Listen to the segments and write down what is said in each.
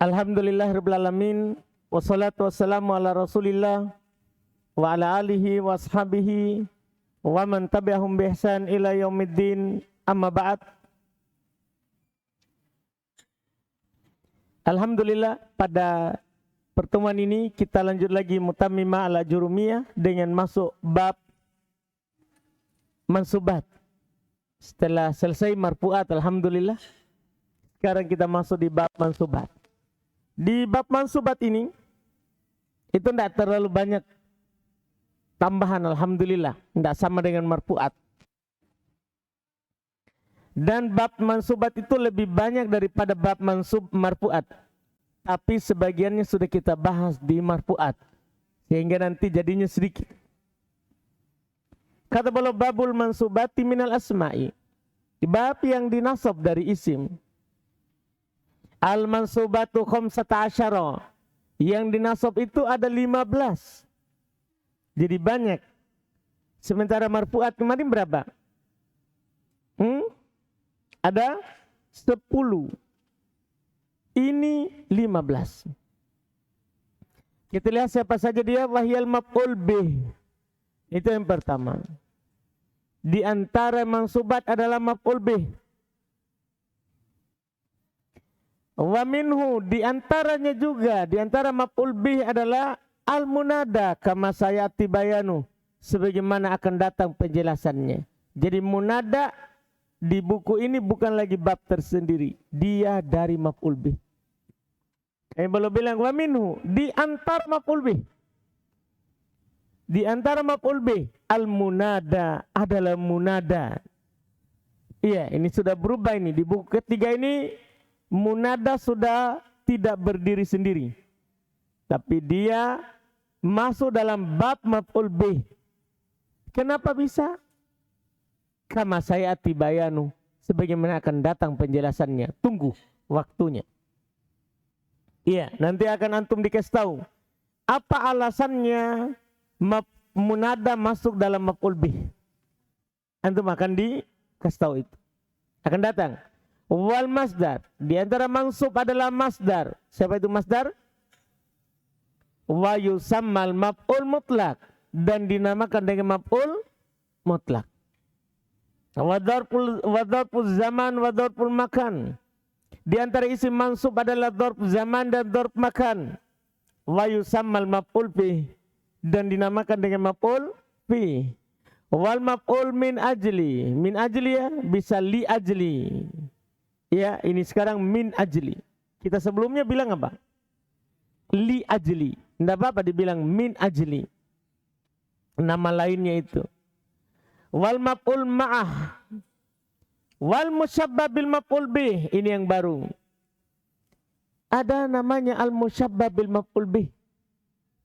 Alhamdulillahirabbil alamin wassalatu wassalamu ala Rasulillah wa ala alihi washabihi wa man tabi'ahum bi ihsan ila yaumiddin, amma ba'd. Alhamdulillah, pada pertemuan ini kita lanjut lagi mutammimah ala jurumiyah dengan masuk bab mansubat. Setelah selesai marfu'at, alhamdulillah, sekarang kita masuk di bab mansubat. Di bab mansubat ini itu tidak terlalu banyak tambahan, alhamdulillah, tidak sama dengan marfu'at. Dan bab mansubat itu lebih banyak daripada bab marfu'at, tapi sebagiannya sudah kita bahas di marfu'at, sehingga nanti jadinya sedikit. Kata beliau, babul mansubati minal asma'i, bab yang dinasab dari isim. Al mansubatu khamsata asyara, yang dinasab itu ada 15. Jadi banyak. Sementara marfu'at kemarin berapa? Ada 10. Ini 15. Kita lihat siapa saja dia. Wahyal maf'ul bih. Itu yang pertama. Di antara mansubat adalah maf'ul bih. Wa minhu, di antaranya juga, di antara maf'ul bih adalah al-munada kama sayati bayanu, sebagaimana akan datang penjelasannya. Jadi munada di buku ini bukan lagi bab tersendiri, dia dari maf'ul bih. Yang belum bilang wa minhu, di antara maf'ul bih. Di antara maf'ul bih, al-munada adalah munada. Iya, ini sudah berubah ini. Di buku ketiga ini munada sudah tidak berdiri sendiri, tapi dia masuk dalam bab maf'ul bih. Kenapa bisa? Kama sayati bayanu, sebagaimana akan datang penjelasannya. Tunggu waktunya. Iya, nanti akan antum dikasih tahu apa alasannya munada masuk dalam maf'ul bih. Antum akan dikasih tahu itu. Akan datang. Wal masdar, di antara mansub adalah masdar. Siapa itu masdar? Wa yusammal maf'ul mutlak, dan dinamakan dengan maf'ul mutlak. Wa dzarful zaman wa dzarful makan. Di antara isim mansub adalah dzarf zaman dan dzarf makan. Wa yusammal maf'ul fi, dan dinamakan dengan maf'ul fi. Wal maf'ul min ajli. Min ajli ya, bisa li ajli. Ya, ini sekarang min ajli. Kita sebelumnya bilang apa? Li ajli. Tidak apa-apa dibilang min ajli. Nama lainnya itu. Wal maf'ul ma'ah. Wal musyabbah bil maf'ul bih. Ini yang baru. Ada namanya al musyabbah bil maf'ul bih.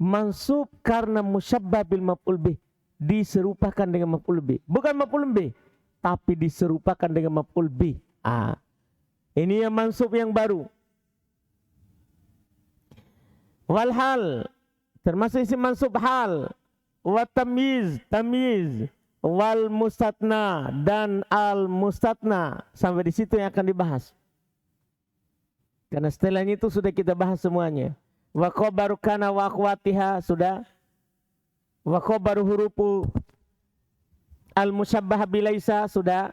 Mansub karena musyabbah bil maf'ul bih. Diserupakan dengan maf'ul bih. Bukan maf'ul bih, tapi diserupakan dengan maf'ul bih. Ini yang mansub yang baru. Wal hal, termasuk isim mansub hal. Wa tamyiz, tamyiz. Wal mustatna, dan al mustatna. Sampai di situ yang akan dibahas. Karena setelahnya itu sudah kita bahas semuanya. Wa khabaru kana wa akhwatiha sudah. Wa khabaru hurufu al musyabbah bilaisa sudah.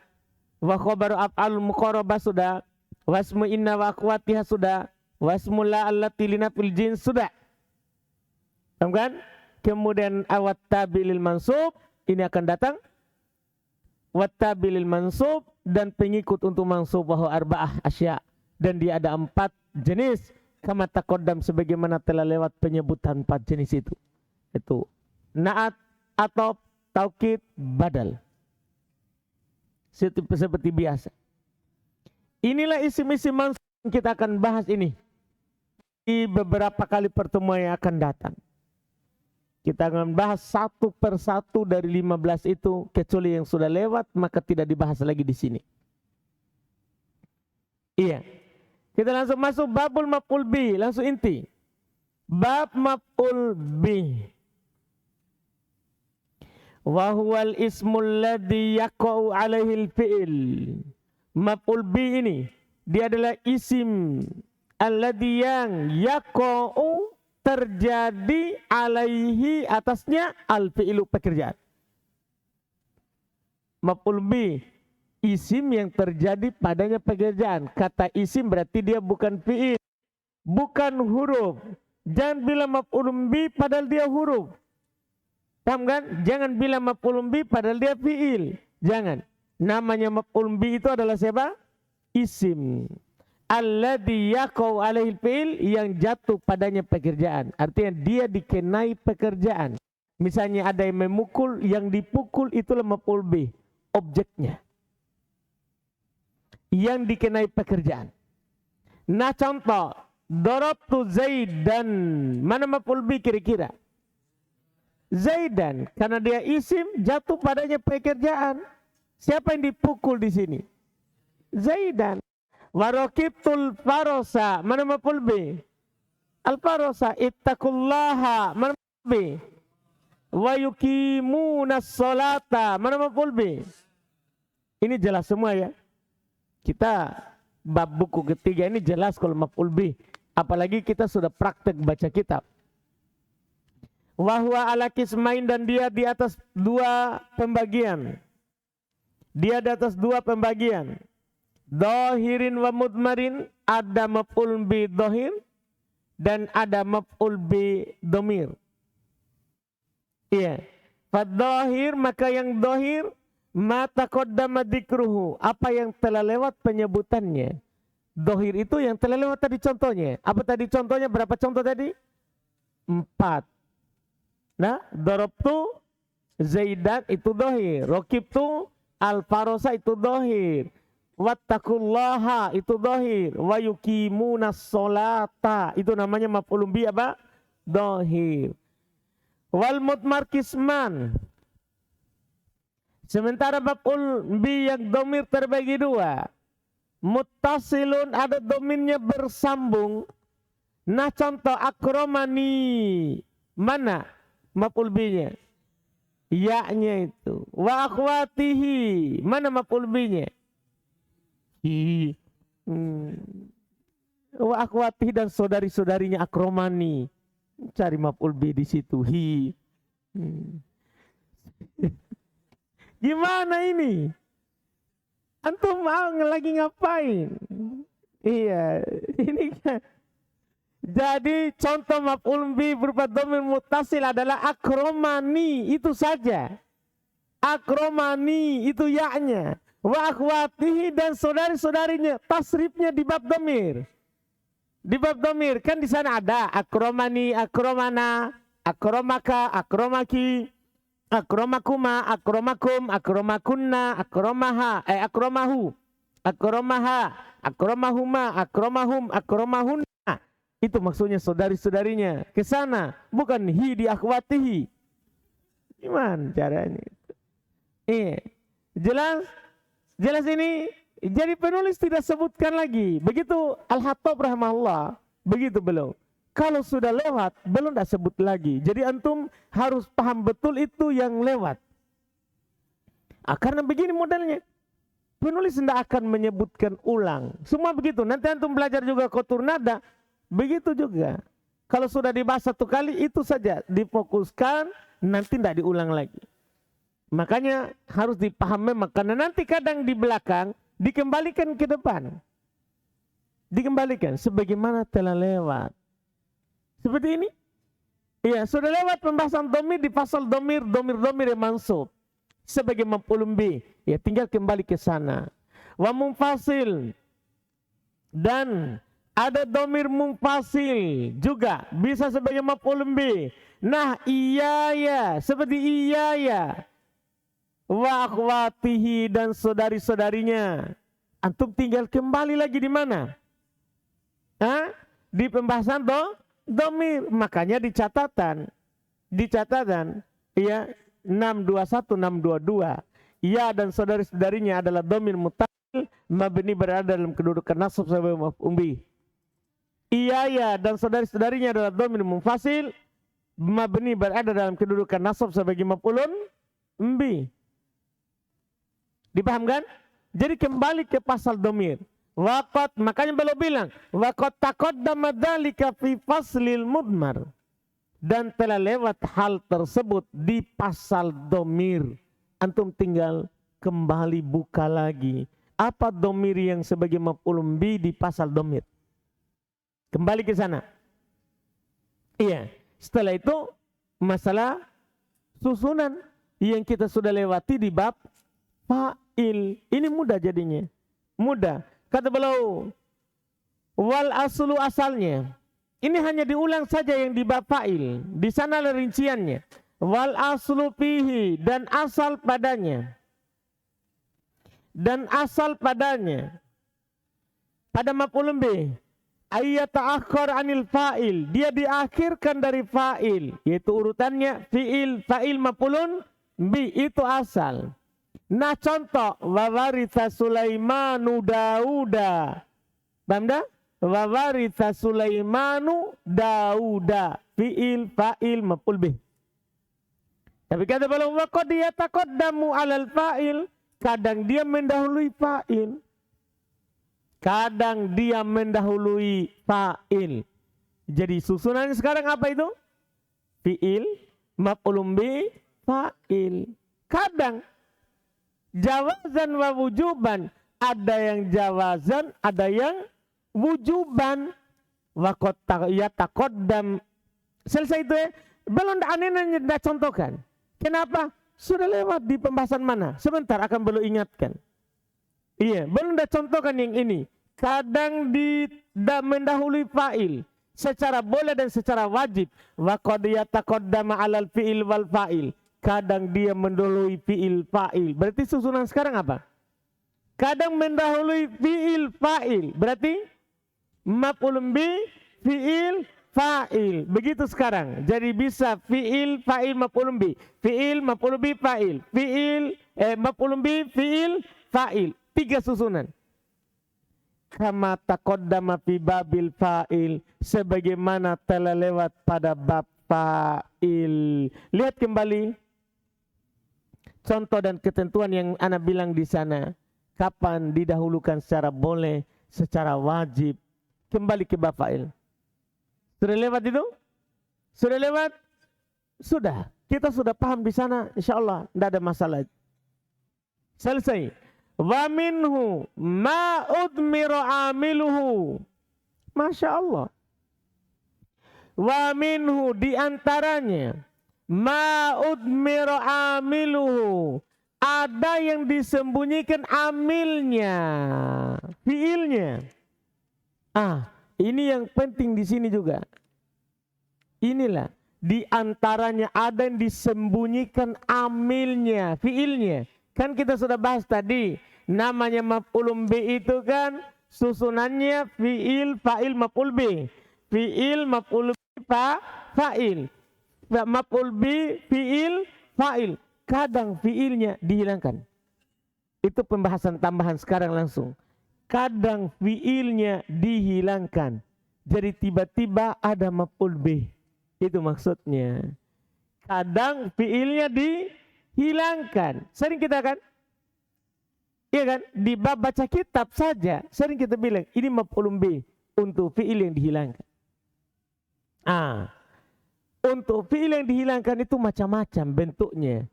Wa khabaru af'al muqarrabah sudah. Wasmu inna wa akhwatiha sudah. Wasmu la allati linafil jins sudah. Paham kan? Kemudian awat tabilil mansub, ini akan datang. Wat tabilil mansub, dan pengikut untuk mansub bahwa arba'ah asya, dan dia ada 4 jenis. Kama taqaddam, sebagaimana telah lewat penyebutan 4 jenis itu. Itu naat, atau taukid, badal. Seperti biasa. Inilah isim-isim mansub yang kita akan bahas ini di beberapa kali pertemuan yang akan datang. Kita akan bahas satu persatu dari 15 itu, kecuali yang sudah lewat maka tidak dibahas lagi di sini. Iya. Kita langsung masuk babul maf'ul bih, langsung inti. Bab maf'ul bih. Wa huwal ismul ladzi yaqa'u 'alaihi al-fi'l. Maf'ul bih ini dia adalah isim alladhi yang yaqa'u terjadi alaihi atasnya al-fi'lu pekerjaan. Maf'ul bih isim yang terjadi padanya pekerjaan. Kata isim berarti dia bukan fi'il, bukan huruf. Jangan bilang maf'ul bih padahal dia huruf. Paham kan? Jangan bilang maf'ul bih padahal dia fi'il. Jangan. Namanya maf'ul bih itu adalah siapa? Isim. Alladhi yaqa'u alaihi fi'il yang jatuh padanya pekerjaan. Artinya dia dikenai pekerjaan. Misalnya ada yang memukul, yang dipukul itulah maf'ul bih. Objeknya yang dikenai pekerjaan. Nah contoh, darabtu Zaidan, mana maf'ul bih kira-kira? Zaidan, karena dia isim jatuh padanya pekerjaan. Siapa yang dipukul di sini? Zaidan. Waraqibtul farosa, mana maf'ul bih? Al farosa, ittaqullaha, mana maf'ul bih? Wa yuqimunas sholata, mana maf'ul bih? Ini jelas semua ya. Kita bab buku ketiga ini jelas kalau maf'ul bih. Apalagi kita sudah praktek baca kitab. Wa huwa ala qismain dan dia di atas dua pembagian. Dia di atas dua pembagian. Dhahirin wa mudmarin, ada maf'ul bih dhahir dan ada maf'ul bih dhamir. Iya. Fadhahir maka yang dhahir ma taqaddama dzikruhu, apa yang telah lewat penyebutannya. Dhahir itu yang telah lewat tadi contohnya. Apa tadi contohnya? Berapa contoh tadi? 4. Nah, darabtu Zaidan itu dhahir, raqibtu al-farosa itu dhahir, wattaqullaha itu dhahir, wa yuqimunas sholata itu namanya maf'ul bih apa? Dhahir. Wal mudmar kisman. Sementara maf'ul bih yang dhamir terbagi dua. Muttasilun ada dhamirnya bersambung. Nah contoh akramani. Mana maf'ul bihnya? Ya-nya itu. Wa akhwatihi. Mana maf'ul bihnya? Wa akhwatihi dan saudari-saudarinya akramani. Cari maf'ul bih di situ. Gimana ini? Antum lagi ngapain? Iya, ini kan. Jadi contoh maf'ul bih berupa dhamir muttasil adalah akramani, itu saja. Akramani itu ya-nya. Wa akhwatihi dan saudari-saudarinya, tasrifnya di bab dhamir. Di bab dhamir kan di sana ada akramani, akramana, akramaka, akramaki, akramakuma, akramakum, akramakunna, akramaha, akramahu, akramaha, akramahuma, akramahum, akramahunna. Itu maksudnya saudari-saudarinya. Ke sana, bukan hi di akhwatihi. Gimana caranya? Jelas? Jelas ini? Jadi penulis tidak sebutkan lagi. Begitu Al-Hattab rahimahullah, begitu belum. Kalau sudah lewat, belum tidak sebut lagi. Jadi antum harus paham betul itu yang lewat. Karena begini modelnya. Penulis tidak akan menyebutkan ulang. Semua begitu. Nanti antum belajar juga qatur nada. Begitu juga. Kalau sudah dibahas satu kali, itu saja. Difokuskan, nanti tidak diulang lagi. Makanya harus dipahami. Karena nanti kadang di belakang, dikembalikan ke depan. Dikembalikan sebagaimana telah lewat. Seperti ini. Iya, sudah lewat pembahasan dhamir di pasal dhamir yang mansub sebagai maf'ul bih. Ya, tinggal kembali ke sana. Wa munfasil dan ada dhamir munfasil juga bisa sebagai maf'ul bih. Nah, iya ya, seperti iya ya. Wa akhwatihi dan saudari-saudarinya. Antum tinggal kembali lagi di mana? Di pembahasan dhamir. Makanya di catatan ya 621 622 ya dan saudari-saudarinya adalah dhamir muttasil mabni berada dalam kedudukan nasab sebagai maf'ul bih. Iya ya dan saudari-saudarinya adalah dhamir munfasil mabni berada dalam kedudukan nasab sebagai maf'ulun bih. Dipahamkan? Jadi kembali ke pasal dhamir. Waqad, makanya beliau bilang, waqad taqaddama dzalika fi faslil mudmar. Dan telah lewat hal tersebut di pasal domir. Antum tinggal kembali buka lagi. Apa domir yang sebagai maf'ulun bi di pasal domir? Kembali ke sana. Iya. Setelah itu masalah susunan yang kita sudah lewati di bab fa'il. Ini mudah jadinya. Mudah. Kata beliau, wal aslu asalnya. Ini hanya diulang saja yang di bab fa'il. Di sana ada rinciannya. Wal aslu fihi, dan asal padanya. Dan asal padanya. Pada maf'ulun bih. Ayat ta'akhir anil fa'il. Dia diakhirkan dari fa'il. Yaitu urutannya fi'il, fa'il maf'ulun bih. Itu asal. Nah contoh. Wa waritha Sulaimanu Dauda. Paham dah? Wa waritha Sulaimanu Dauda. Fi'il, fa'il, maf'ul bih. Tapi kata beliau, wa qad yataqaddamu 'alal fa'il. Kadang dia mendahului fa'il. Kadang dia mendahului fa'il. Jadi susunannya sekarang apa itu? Fi'il, maf'ulun bih, fa'il. Kadang jawazan wa wujuban. Ada yang jawazan, ada yang wujuban. Wa qad yataqaddam. Selesai itu ya. Belum aneh dah contohkan. Kenapa? Sudah lewat di pembahasan mana? Sebentar akan belum ingatkan. Iya, belum dah contohkan yang ini. Kadang mendahului fa'il secara boleh dan secara wajib. Wa qad yataqaddama 'alal fi'il wal fa'il. Kadang dia mendahului fi'il fa'il. Berarti susunan sekarang apa? Kadang mendahului fi'il fa'il. Berarti maf'ulun bih, fi'il, fa'il. Begitu sekarang. Jadi bisa fi'il, fa'il, maf'ulun bih. Fi'il, maf'ulun bih, fa'il. Fi'il, maf'ulun bih, fi'il, fa'il. 3 susunan. Kama taqaddama fi babil fa'il. Sebagaimana telah lewat pada bab fa'il. Lihat kembali contoh dan ketentuan yang ana bilang di sana. Kapan didahulukan secara boleh, secara wajib. Kembali ke bab fa'il. Sudah lewat itu? Sudah lewat? Sudah. Kita sudah paham di sana. InsyaAllah tidak ada masalah. Selesai. Wa minhu ma udmiru amiluhu. Masya Allah. Wa minhu diantaranya ma udmiru amiluhu. Ada yang disembunyikan amilnya, fiilnya. Ini yang penting di sini juga. Inilah di antaranya ada yang disembunyikan amilnya, fiilnya. Kan kita sudah bahas tadi, namanya maf'ulun bih itu kan susunannya fiil, fa'il, maf'ul bih. Fiil, maf'ul bih, fa'il. Maf'ul bih, fiil, fa'il. Kadang fiilnya dihilangkan. Itu pembahasan tambahan sekarang langsung. Kadang fiilnya dihilangkan. Jadi tiba-tiba ada maf'ul bih. Itu maksudnya. Kadang fiilnya dihilangkan. Sering kita kan? Iya kan? Di bab baca kitab saja. Sering kita bilang ini maf'ulun bih. Untuk fiil yang dihilangkan. Untuk fiil yang dihilangkan itu macam-macam bentuknya.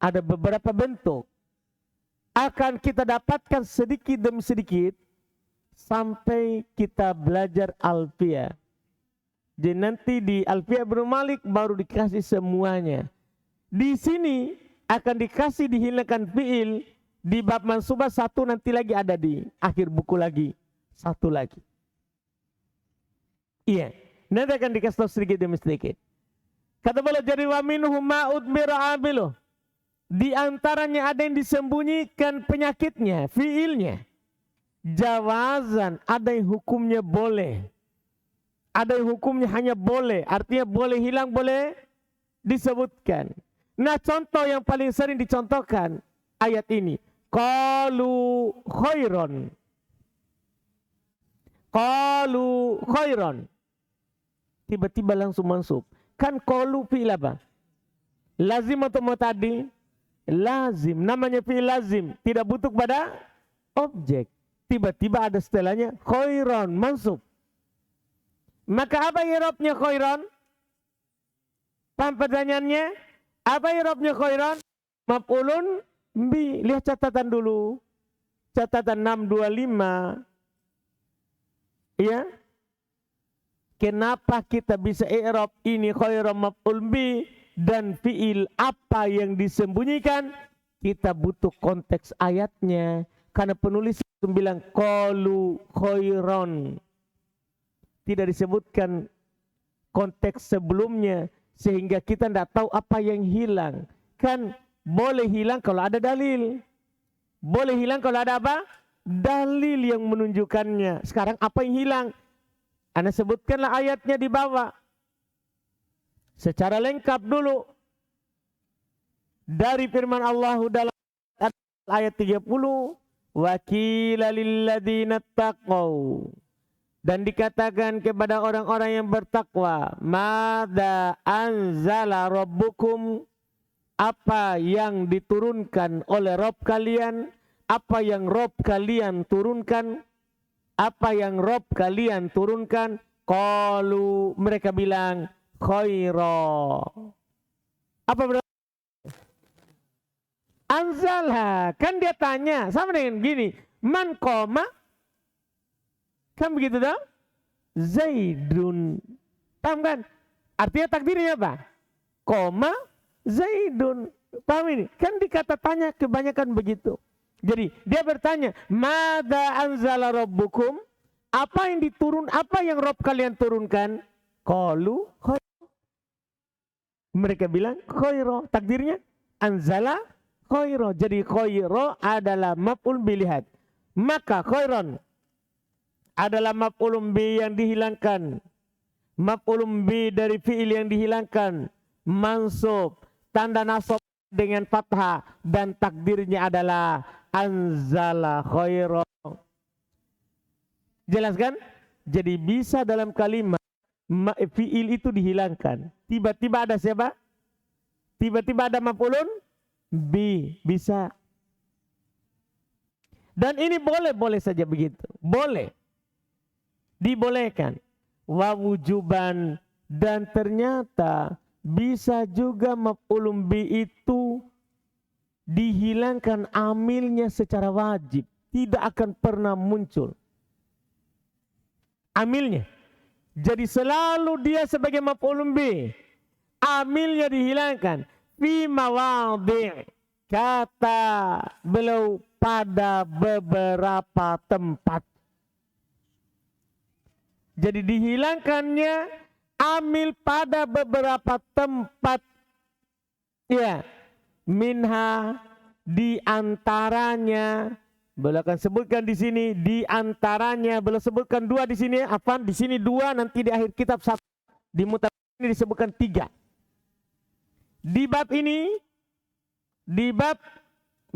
Ada beberapa bentuk. Akan kita dapatkan sedikit demi sedikit sampai kita belajar Alfiyah. Jadi nanti di Alfiyah Ibnu Malik baru dikasih semuanya. Di sini akan dikasih dihilangkan fiil di bab mansubah 1, nanti lagi ada di akhir buku lagi 1 lagi. Iya, nanti akan dikasih tahu sedikit demi sedikit. Kata beliau, jadi wa minhum ma udmiru amiluh. Di antaranya ada yang disembunyikan penyakitnya, fiilnya. Jawazan, ada yang hukumnya boleh. Ada yang hukumnya hanya boleh. Artinya boleh hilang, boleh disebutkan. Nah contoh yang paling sering dicontohkan ayat ini. Qalu khairon. Qalu khairon. Tiba-tiba langsung mansub. Kan qalu fi'il apa? Lazim atau muta'addi? Lazim. Namanya fi'il lazim. Tidak butuh pada objek. tiba-tiba ada setelahnya khairon, mansub. Maka apa i'rabnya khairon? Paham pertanyaannya? Apa i'rabnya khairon? Maf'ulun bi. Lihat catatan dulu. Catatan 625. Ya. Kenapa kita bisa i'rab ini khairon maf'ul bi dan fi'il apa yang disembunyikan? Kita butuh konteks ayatnya. Karena penulis itu bilang qalu khairon. Tidak disebutkan konteks sebelumnya sehingga kita tidak tahu apa yang hilang. Kan boleh hilang kalau ada dalil. Boleh hilang kalau ada apa? Dalil yang menunjukkannya. Sekarang apa yang hilang? Anda sebutkanlah ayatnya di bawah. Secara lengkap dulu. Dari firman Allah dalam ayat 30. Wa qila lilladzina taqaw. Dan dikatakan kepada orang-orang yang bertakwa. Mada anzala rabbukum. Apa yang diturunkan oleh Rabb kalian. Apa yang Rabb kalian turunkan. Apa yang Rabb kalian turunkan. Qalu, mereka bilang khaira. Apa berarti? Anzalha. Kan dia tanya. Sama dengan gini. Man qoma. Kan begitu dong? Zaidun. Paham kan? Artinya takdirnya apa? Koma Zaidun. Paham ini? Kan dikata tanya kebanyakan begitu. Jadi dia bertanya. Mada anzala rabbukum. Apa yang Rabb kalian turunkan? Qalu khaira. Mereka bilang khaira. Takdirnya anzala khaira. Jadi khaira adalah maf'ul bi. Lihat. Maka khairon adalah maf'ulun bi yang dihilangkan. Maf'ulun bi dari fi'il yang dihilangkan. Mansub. Tanda nasab dengan fathah. Dan takdirnya adalah anzala khaira. Jelas kan? Jadi bisa dalam kalimat fi'il itu dihilangkan. Tiba-tiba ada siapa? Tiba-tiba ada maf'ulun bi. Bisa. Dan ini boleh saja begitu. Boleh. Dibolehkan. Wa wujuban. Dan ternyata bisa juga maf'ulun bi itu dihilangkan amilnya secara wajib. Tidak akan pernah muncul amilnya. Jadi selalu dia sebagai maf'ulun bi. Amilnya dihilangkan. Fi mawadhi'. Kata beliau pada beberapa tempat. Jadi dihilangkannya amil pada beberapa tempat. Ya. Minha di antaranya. Beliau akan sebutkan di sini di antaranya. Beliau sebutkan 2 di sini. Afan di sini 2, nanti di akhir kitab 1. Di mutab ini disebutkan 3. Di bab ini, di bab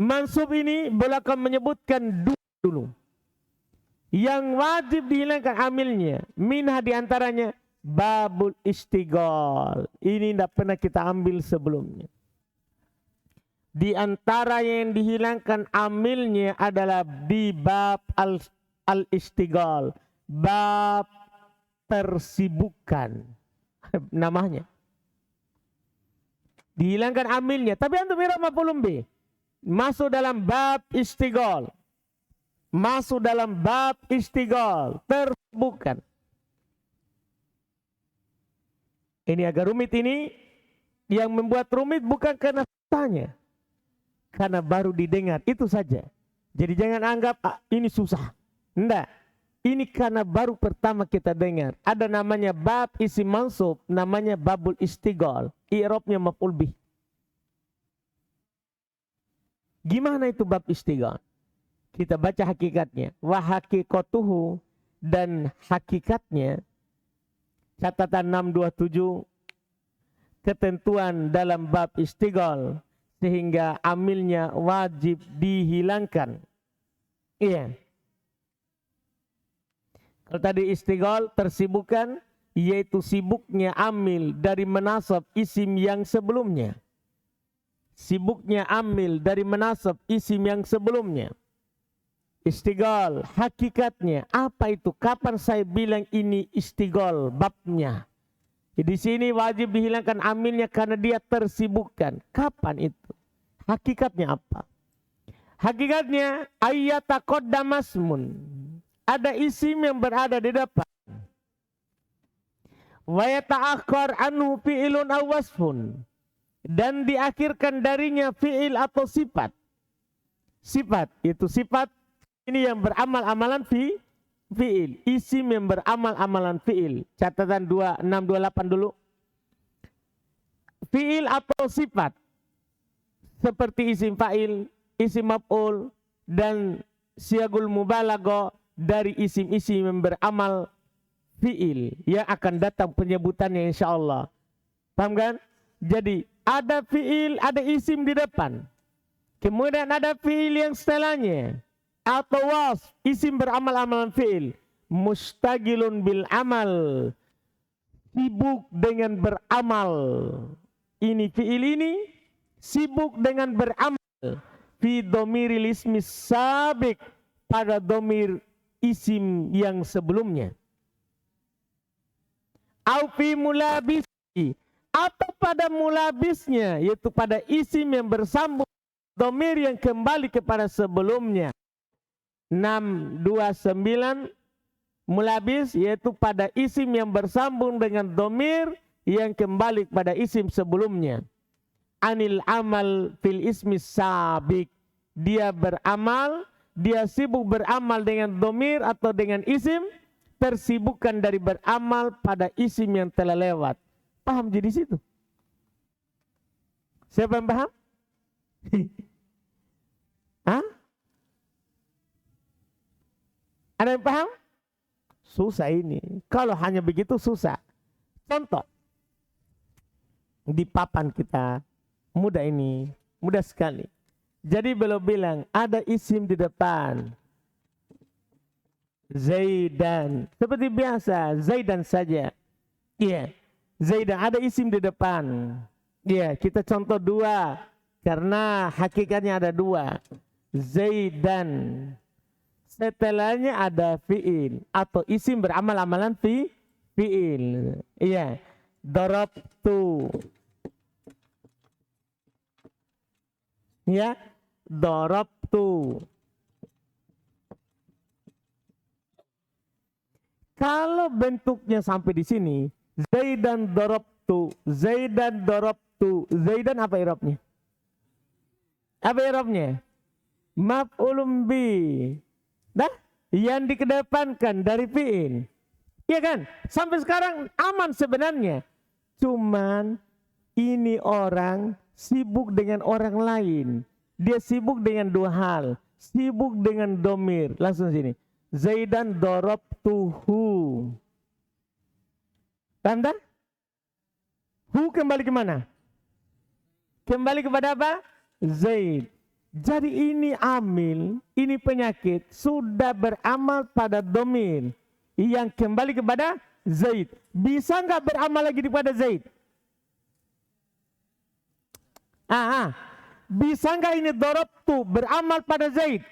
mansub ini beliau akan menyebutkan 2 dulu. Yang wajib dihilangkan amilnya. Minha di antaranya babul istighol. Ini tidak pernah kita ambil sebelumnya. Di antara yang dihilangkan amilnya adalah di bab al-istighol. Bab tersibukan. Namanya. Dihilangkan amilnya. Tapi antum i'rab maf'ulun bi. Masuk dalam bab istighol. Masuk dalam bab istighol. Tersibukan. Ini agak rumit ini. Yang membuat rumit bukan karena tanya. Karena baru didengar, itu saja. Jadi jangan anggap ini susah. Enggak. Ini karena baru pertama kita dengar. Ada namanya bab isim mansub, namanya babul istighol. I'rabnya maf'ul bih. Gimana itu bab istighol? Kita baca hakikatnya. Wa haqiqatuhu, dan hakikatnya. Catatan 627. Ketentuan dalam bab istighol. Sehingga amilnya wajib dihilangkan. Iya. Kalau tadi istighol tersibukan, yaitu sibuknya amil dari menasab isim yang sebelumnya. Sibuknya amil dari menasab isim yang sebelumnya. Istigol, hakikatnya apa itu? Kapan saya bilang ini istigol babnya? Di sini wajib dihilangkan aminnya karena dia tersibukkan. Kapan itu? Hakikatnya apa? Hakikatnya ayyataqaddamasmun. Ada isim yang berada di depan. Wa yata'akhkhar anhu fi'ilun aw wasfun. Dan diakhirkan darinya fi'il atau sifat. Sifat itu sifat ini yang beramal amalan fi'il, isim yang beramal amalan fi'il. Catatan 2628 dulu. Fi'il atau sifat seperti isim fa'il, isim maf'ul dan siagul mubalagha dari isim-isim yang beramal fi'il yang akan datang penyebutannya insyaallah. Paham kan? Jadi ada fi'il, ada isim di depan. Kemudian ada fi'il yang setelahnya. Atau wasf, isim beramal amalan fi'il. Mustagilun bil amal. Sibuk dengan beramal. Ini fi'il ini sibuk dengan beramal. Fi domiril ismi sabik. Pada domir isim yang sebelumnya. Au fi mulabisi. Atau pada mulabisnya. Yaitu pada isim yang bersambung. Domir yang kembali kepada sebelumnya. 629 mulabis yaitu pada isim yang bersambung dengan domir yang kembali pada isim sebelumnya. Anil amal fil ismi sabik. Dia beramal, dia sibuk beramal dengan domir atau dengan isim. Tersibukkan dari beramal pada isim yang telah lewat. Paham jadi situ? Siapa yang paham? Hah? Ada yang paham? Susah ini. Kalau hanya begitu susah. Contoh. Di papan kita. Mudah ini. Mudah sekali. Jadi beliau bilang. Ada isim di depan. Zaidan. Seperti biasa. Zaidan saja. Iya. Zaidan. Ada isim di depan. Iya. Kita contoh dua. Karena hakikatnya ada dua. Zaidan. Setelahnya ada fi'il atau isim beramal amalan fi'il. Iya. Darabtu. Ya. Darabtu. Kalau bentuknya sampai di sini, Zaidan darabtu, Zaidan darabtu. Zaidan apa i'rabnya? Apa i'rabnya? Maf'ulun bi. Dah, yang dikedepankan dari fi'il. Iya kan? Sampai sekarang aman sebenarnya. Cuman ini orang sibuk dengan orang lain. Dia sibuk dengan dua hal. Sibuk dengan domir. Langsung sini. Zaidan darabtuhu. Tanda? Hu kembali kemana? Kembali kepada apa? Zaid. Jadi ini amil, ini penyakit sudah beramal pada domir yang kembali kepada Zaid. Bisa nggak beramal lagi kepada Zaid? Bisa nggak ini darabtu beramal pada Zaid?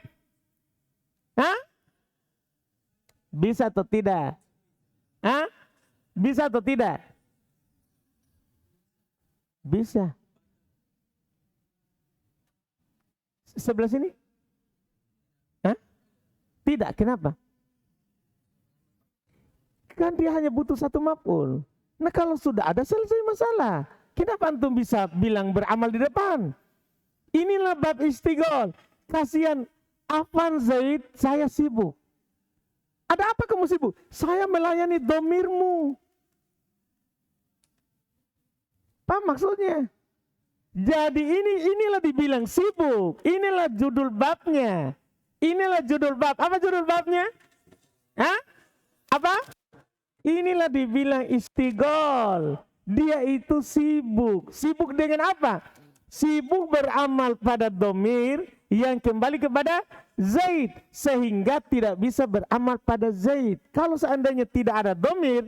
Bisa atau tidak? Bisa atau tidak? Bisa. Sebelah sini? Tidak, kenapa? Kan dia hanya butuh satu maf'ul. Nah kalau sudah ada selesai masalah. Kenapa antum bisa bilang beramal di depan? Inilah bab istigol. Kasihan Afan Zaid, saya sibuk. Ada apa kamu sibuk? Saya melayani domirmu. Apa maksudnya? Jadi inilah dibilang sibuk. Inilah judul babnya. Inilah judul bab. Apa judul babnya? Apa? Inilah dibilang istigol. Dia itu sibuk. Sibuk dengan apa? Sibuk beramal pada domir yang kembali kepada Zaid. Sehingga tidak bisa beramal pada Zaid. Kalau seandainya tidak ada domir,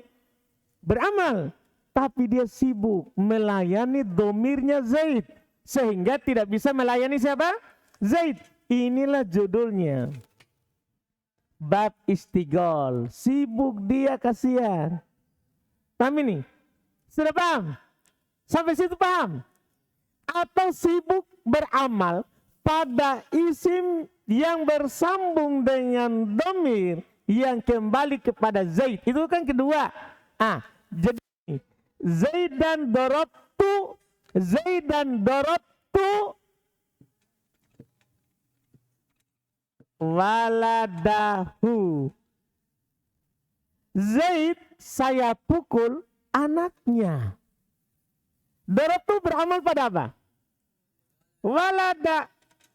beramal. Tapi dia sibuk melayani domirnya Zaid. Sehingga tidak bisa melayani siapa? Zaid. Inilah judulnya. bab istigol. Sibuk dia, kasihan. Paham ini? Sudah paham? Sampai situ paham? Atau sibuk beramal pada isim yang bersambung dengan domir yang kembali kepada Zaid. Itu kan kedua. Jadi Zaidan dorobtu waladahu. Zaid saya pukul anaknya. Dorobtu beramal pada apa? Walada,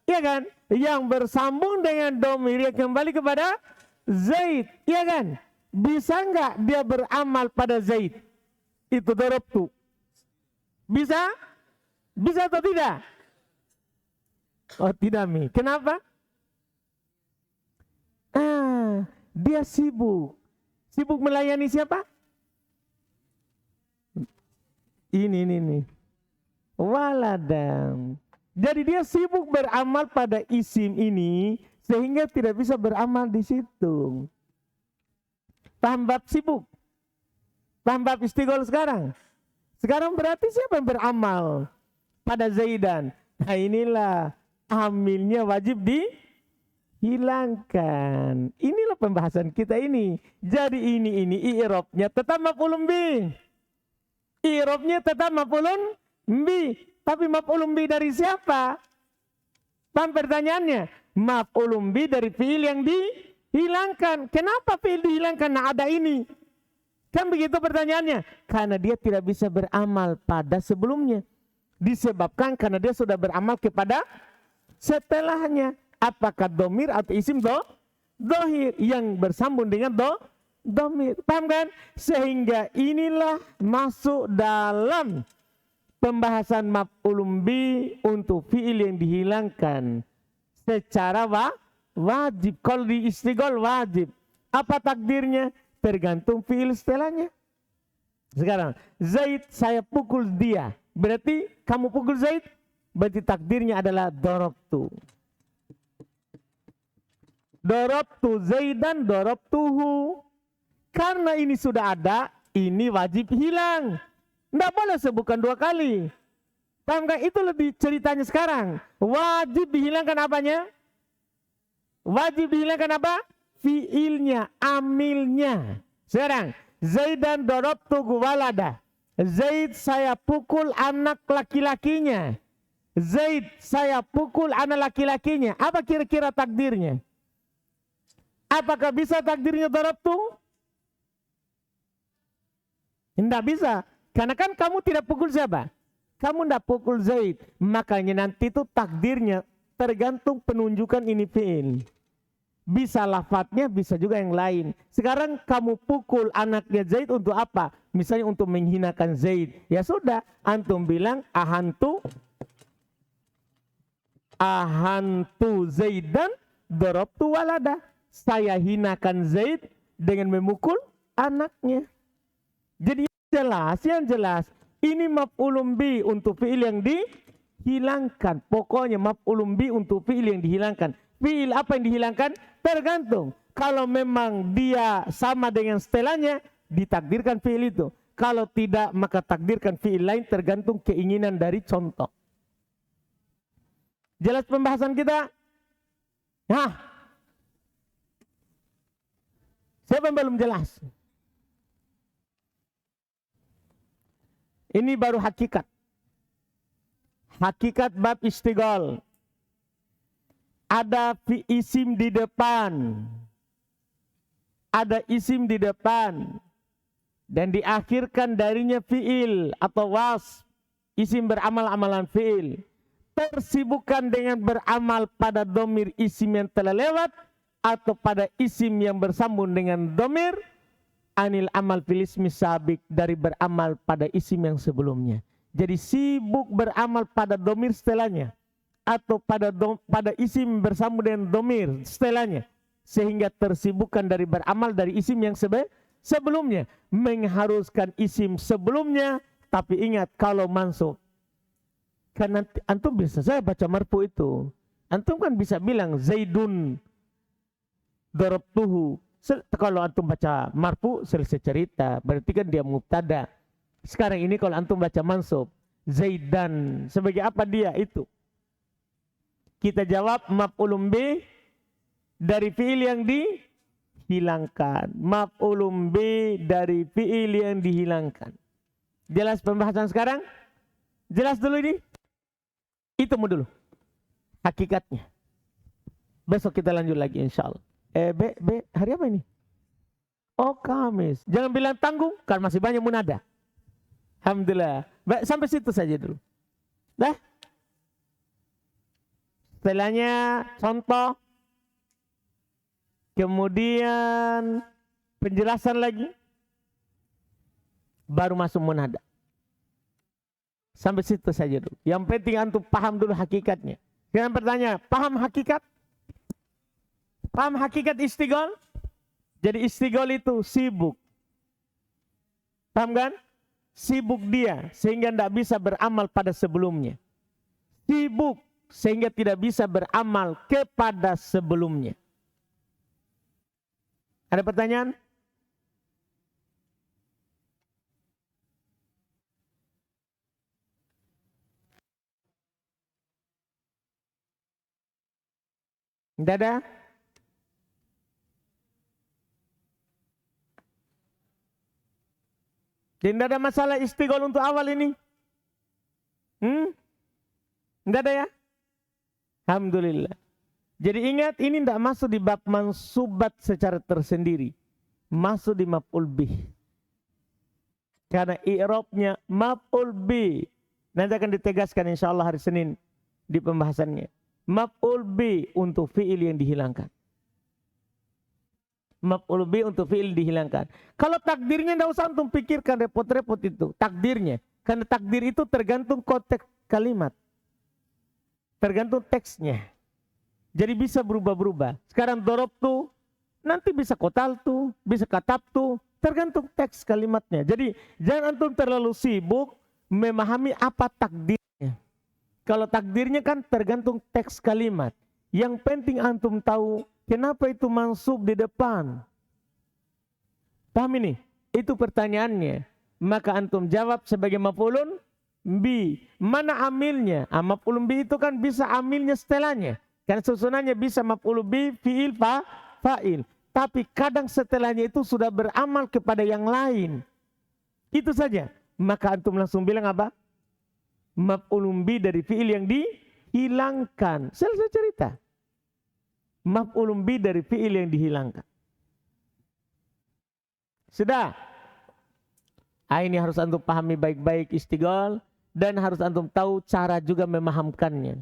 ya kan? Yang bersambung dengan domir yang kembali kepada Zaid, ya kan? Bisa nggak dia beramal pada Zaid? Itu dorobtu. Bisa? Bisa atau tidak? Oh tidak, Mi. Kenapa? Dia sibuk. Sibuk melayani siapa? Ini. Waladam. Jadi dia sibuk beramal pada isim ini sehingga tidak bisa beramal di situ. Paham bab sibuk? Paham bab istigol sekarang? Sekarang berarti siapa yang beramal pada Zaidan? Nah inilah amilnya wajib dihilangkan. Inilah pembahasan kita ini. Jadi ini i'rabnya tetap maf'ulun bih. I'rabnya tetap maf'ulun bih. Tapi maf'ulun bih dari siapa? Paham pertanyaannya? Maf'ulun bih dari fi'il yang dihilangkan. Kenapa fi'il dihilangkan? Nah ada ini. Kan begitu pertanyaannya? Karena dia tidak bisa beramal pada sebelumnya. Disebabkan karena dia sudah beramal kepada setelahnya. Apakah domir atau isim dohir yang bersambung dengan domir. Paham kan? Sehingga inilah masuk dalam pembahasan maf'ulun bih untuk fi'il yang dihilangkan secara wajib. Kalau di istigol wajib. Apa takdirnya? Tergantung fi'il setelahnya. Sekarang, Zaid saya pukul dia. Berarti kamu pukul Zaid? Berarti takdirnya adalah dorobtu. Dorobtu Zaidan dorobtuhu. Karena ini sudah ada, ini wajib hilang. Tidak boleh sebutkan dua kali. Paham kan? Itu lebih ceritanya sekarang. Wajib dihilangkan apanya? Wajib dihilangkan apa? Fiilnya, amilnya. Sekarang, Zaidan dorobtu walada. Zaid saya pukul anak laki-lakinya. Zaid saya pukul anak laki-lakinya. Apa kira-kira takdirnya? Apakah bisa takdirnya dorobtu? Tidak bisa. Karena kan kamu tidak pukul siapa? Kamu tidak pukul Zaid. Makanya nanti itu takdirnya tergantung penunjukan ini fi'il. Bisa lafadznya, bisa juga yang lain. Sekarang kamu pukul anaknya Zaid untuk apa? Misalnya untuk menghinakan Zaid. Ya sudah, antum bilang ahantu Zaidan dorobtu walada. Saya hinakan Zaid dengan memukul anaknya. Jadi yang jelas ini maf'ulun bih untuk fi'il yang dihilangkan. Pokoknya maf'ulun bih untuk fi'il yang dihilangkan. Fi'il apa yang dihilangkan? Tergantung. Kalau memang dia sama dengan setelahnya, ditakdirkan fi'il itu. Kalau tidak, maka takdirkan fi'il lain tergantung keinginan dari contoh. Jelas pembahasan kita? Nah, siapa yang belum jelas? Ini baru hakikat. Hakikat bab istigol. Ada isim di depan. Ada isim di depan. Dan diakhirkan darinya fi'il atau was. Isim beramal amalan fi'il. Tersibukkan dengan beramal pada domir isim yang telah lewat. Atau pada isim yang bersambung dengan domir. Anil amal fil ismi sabik. Dari beramal pada isim yang sebelumnya. Jadi sibuk beramal pada domir setelahnya. Atau pada isim bersambung dengan domir setelahnya. Sehingga tersibukkan dari beramal dari isim yang sebelumnya. Mengharuskan isim sebelumnya. Tapi ingat kalau mansub. Karena antum bisa saya baca marfu itu. Antum kan bisa bilang Zaidun. darabtuhu. Kalau antum baca marfu selesai cerita, berarti kan dia mubtada. Sekarang ini kalau antum baca mansub, Zaidan, sebagai apa dia itu? Kita jawab maf'ulun bih dari fi'il yang dihilangkan. Maf'ulun bih dari fi'il yang dihilangkan. Jelas pembahasan sekarang? Jelas dulu ini? Itu dulu hakikatnya. Besok kita lanjut lagi insyaallah. Hari apa ini? Oh, Kamis. Jangan bilang tanggung, kan masih banyak munada. Alhamdulillah. Baik, sampai situ saja dulu. Dah? Setelahnya contoh. Kemudian penjelasan lagi. Baru masuk munada. Sampai situ saja dulu. Yang penting antum paham dulu hakikatnya. Jangan bertanya, paham hakikat? Paham hakikat istigol? Jadi istigol itu sibuk. Paham kan? Sibuk dia sehingga tidak bisa beramal pada sebelumnya. Sibuk sehingga tidak bisa beramal kepada sebelumnya. Ada pertanyaan? Tidak ada? Tidak ada masalah istigol untuk awal ini? Tidak ada ya? Alhamdulillah. Jadi ingat, ini tidak masuk di bab mansubat secara tersendiri. Masuk di maf'ul bih. Karena i'rabnya maf'ul bih. Nanti akan ditegaskan insyaallah hari Senin di pembahasannya. Maf'ul bih untuk fi'il yang dihilangkan. Maf'ul bih untuk fi'il dihilangkan. Kalau takdirnya tidak usah antum pikirkan repot-repot itu. Takdirnya. Karena takdir itu tergantung konteks kalimat. Tergantung teksnya. Jadi bisa berubah-berubah. Sekarang darabtu, nanti bisa qataltu, bisa katabtu. Tergantung teks kalimatnya. Jadi jangan antum terlalu sibuk memahami apa takdirnya. Kalau takdirnya kan tergantung teks kalimat. Yang penting antum tahu kenapa itu mansub di depan. Paham ini? Itu pertanyaannya. Maka antum jawab sebagai maf'ulun bi. Mana amilnya? Maf'ulun bi itu kan bisa amilnya setelahnya. Karena susunannya bisa maf'ulun bi, fi'il, fa'il. Tapi kadang setelahnya itu sudah beramal kepada yang lain. Itu saja. Maka antum langsung bilang apa? Maf'ulun bi dari fi'il yang dihilangkan. Selesai cerita. Maf'ulun bi dari fi'il yang dihilangkan. Sudah. Ini harus antum pahami baik-baik istigol. Dan harus antum tahu cara juga memahamkannya.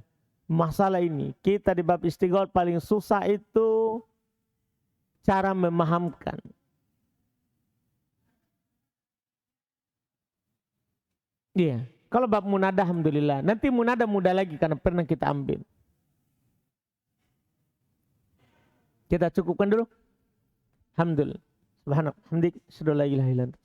Masalah ini, kita di bab istigol paling susah itu cara memahamkan. Iya. Kalau bab munada alhamdulillah. Nanti munada mudah lagi karena pernah kita ambil. Kita cukupkan dulu. Alhamdulillah. Subhanallah. Hamdik. Asyhadu an la ilaha illa anta.